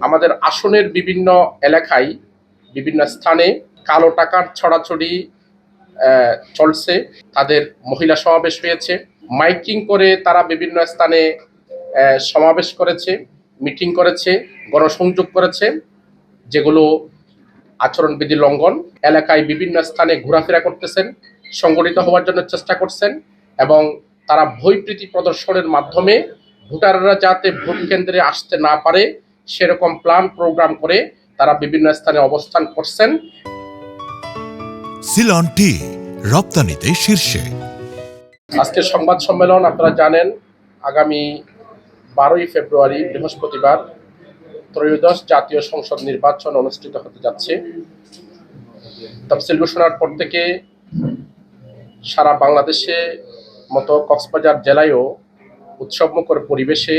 আমাদের আসনের বিভিন্ন এলাকায় বিভিন্ন স্থানে কালো টাকার ছড়াছড়ি চলছে। তাদের মহিলা সমাবেশ হয়েছে, মাইকিং করে তারা বিভিন্ন স্থানে সমাবেশ করেছে, মিটিং করেছে, গণসংযোগ করেছে, যেগুলো আচরণবিধি লঙ্ঘন। এলাকায় বিভিন্ন স্থানে ঘোরাফেরা করতেছেন, সংগঠিত হওয়ার জন্য চেষ্টা করছেন এবং তারা ভয়প্রীতি প্রদর্শনের মাধ্যমে ভোটাররা যাতে ভোট কেন্দ্রে আসতে না পারে সেরকম প্ল্যান প্রোগ্রাম করে তারা বিভিন্ন স্থানে অবস্থান করছেন। সিলন টি রপ্তানিতে শীর্ষে। আজকের সংবাদ সম্মেলন আপনারা জানেন, আগামী 12ই ফেব্রুয়ারি বৃহস্পতিবার ত্রয়োদশ জাতীয় সংসদ নির্বাচন অনুষ্ঠিত হতে যাচ্ছে। তফসিল ঘোষণার পর থেকে সারা বাংলাদেশে মতো কক্সবাজার জেলায়ও উৎসবমুখর পরিবেশে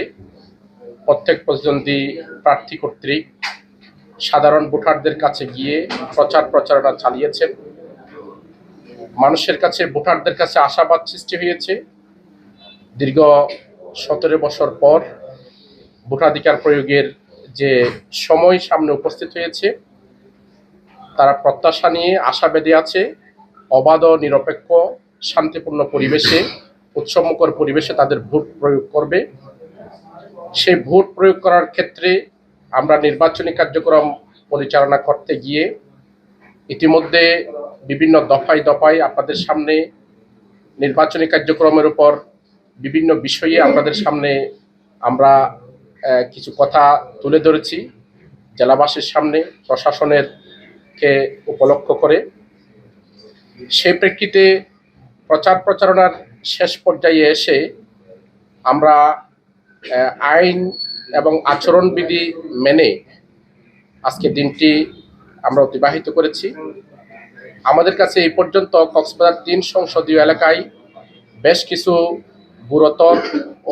প্রত্যেক প্রতিদ্বন্দ্বী প্রার্থী কর্তৃক সাধারণ ভোটারদের কাছে গিয়ে প্রচারণা চালিয়েছেন। মানুষের কাছে, ভোটারদের কাছে আশাবাদ সৃষ্টি হয়েছে। দীর্ঘ 17 বছর পর ভোটাধিকার প্রয়োগের যে সময় সামনে উপস্থিত হয়েছে, তারা প্রত্যাশা নিয়ে আশা বেঁধে আছে অবাধ, নিরপেক্ষ, শান্তিপূর্ণ পরিবেশে, উৎসবমুখর পরিবেশে তাদের ভোট প্রয়োগ করবে। সেই ভোট প্রয়োগ করার ক্ষেত্রে আমরা নির্বাচনী কার্যক্রম পরিচালনা করতে গিয়ে ইতিমধ্যে বিভিন্ন দফায় দফায় আপনাদের সামনে নির্বাচনী কার্যক্রমের উপর বিভিন্ন বিষয়ে আপনাদের সামনে আমরা কিছু কথা তুলে ধরেছি জেলাবাসীর সামনে, প্রশাসনের কে উপলক্ষ করে। সেই প্রেক্ষিতে প্রচারণার শেষ পর্যায়ে এসে আমরা আইন এবং আচরণবিধি মেনে আজকে দিনটি আমরা অতিবাহিত করেছি। আমাদের কাছে এই পর্যন্ত কক্সবাজার 3 সংসদীয় এলাকায় বেশ কিছু গুরুতর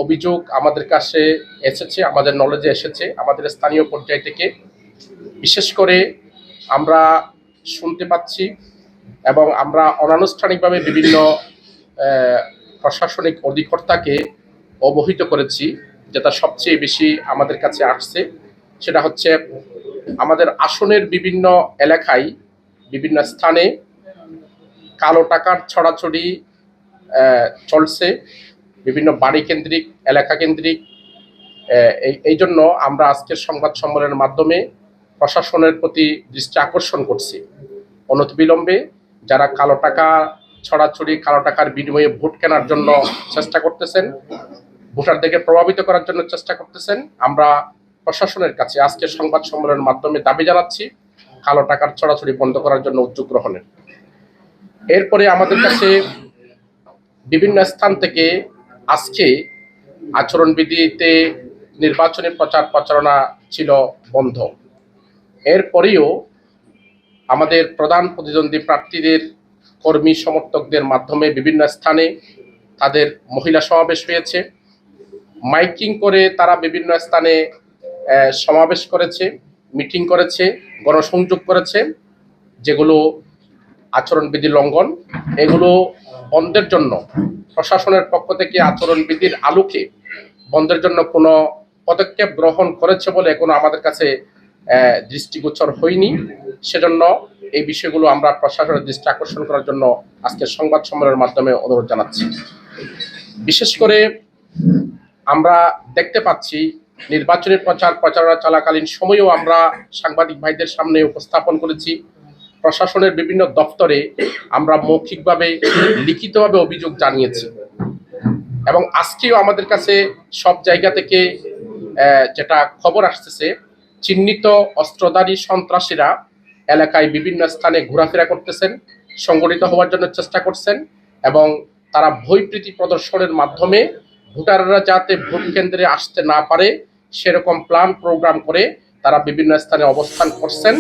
অভিযোগ আমাদের কাছে এসেছে, আমাদের নলেজে এসেছে, আমাদের স্থানীয় পর্যায় থেকে। বিশেষ করে আমরা শুনতে পাচ্ছি এবং আমরা অনানুষ্ঠানিকভাবে বিভিন্ন প্রশাসনিক অধিকর্তাকে অবহিত করেছি, যেটা সবচেয়ে বেশি আমাদের কাছে আসছে। সেটা হচ্ছে আমাদের আসনের বিভিন্ন এলাকায় বিভিন্ন স্থানে কালো টাকার ছড়াছড়ি চলছে, বিভিন্ন বাড়ি কেন্দ্রিক, এলাকা কেন্দ্রিক। এই জন্য আমরা আজকের সংবাদ সম্মেলনের মাধ্যমে প্রশাসনের প্রতি দৃষ্টি আকর্ষণ করছি। অনতিবিলম্বে যারা কালো টাকা ছড়াছড়ি, কালো টাকার বিনিময়ে ভোট কেনার জন্য চেষ্টা করতেছেন, ভোটারদেরকে প্রভাবিত করার জন্য চেষ্টা করতেছেন, আমরা প্রশাসনের কাছে আজকের সংবাদ সম্মেলনের মাধ্যমে দাবি জানাচ্ছি কালো টাকার ছড়াছড়ি বন্ধ করার জন্য উদ্যোগ গ্রহণের। এরপরে আমাদের কাছে বিভিন্ন স্থান থেকে আজকে আচরণবিধিতে নির্বাচনী প্রচারণা ছিল বন্ধ। এরপরেও আমাদের প্রধান প্রতিদ্বন্দ্বী প্রার্থীদের কর্মী সমর্থকদের মাধ্যমে বিভিন্ন স্থানে তাদের মহিলা সমাবেশ হয়েছে, মাইকিং করে তারা বিভিন্ন স্থানে সমাবেশ করেছে, মিটিং করেছে, গণসংযোগ করেছে, যেগুলো আচরণবিধি লঙ্ঘন। এগুলো বন্ধের জন্য প্রশাসনের পক্ষ থেকে আচরণবিধির আলোকে বন্ধের জন্য কোনো পদক্ষেপ গ্রহণ করেছে বলে এখনো আমাদের কাছে দৃষ্টিগোচর হয়নি। সেজন্য এই বিষয়গুলো আমরা প্রশাসনের দৃষ্টি আকর্ষণ করার জন্য আজকের সংবাদ সম্মেলনের মাধ্যমে অনুরোধ জানাচ্ছি। বিশেষ করে আমরা দেখতে পাচ্ছি নির্বাচনী প্রচারণা চলাকালীন সময়েও আমরা সাংবাদিক ভাইদের সামনে উপস্থাপন করেছি, প্রশাসনের বিভিন্ন দপ্তরে আমরা মৌখিকভাবে, লিখিতভাবে অভিযোগ জানিয়েছি এবং আজকেও আমাদের কাছে সব জায়গা থেকে যেটা খবর আসতেছে, চিহ্নিত অস্ত্রধারী সন্ত্রাসীরা এলাকায় বিভিন্ন স্থানে ঘোরাফেরা করতেছেন, সংগঠিত হওয়ার জন্য চেষ্টা করছেন এবং তারা ভয়প্রীতি প্রদর্শনের মাধ্যমে ভোটাররা যাতে ভোট কেন্দ্রে আসতে না পারে সেরকম প্ল্যান প্রোগ্রাম করে তারা বিভিন্ন স্থানে অবস্থান করছেন।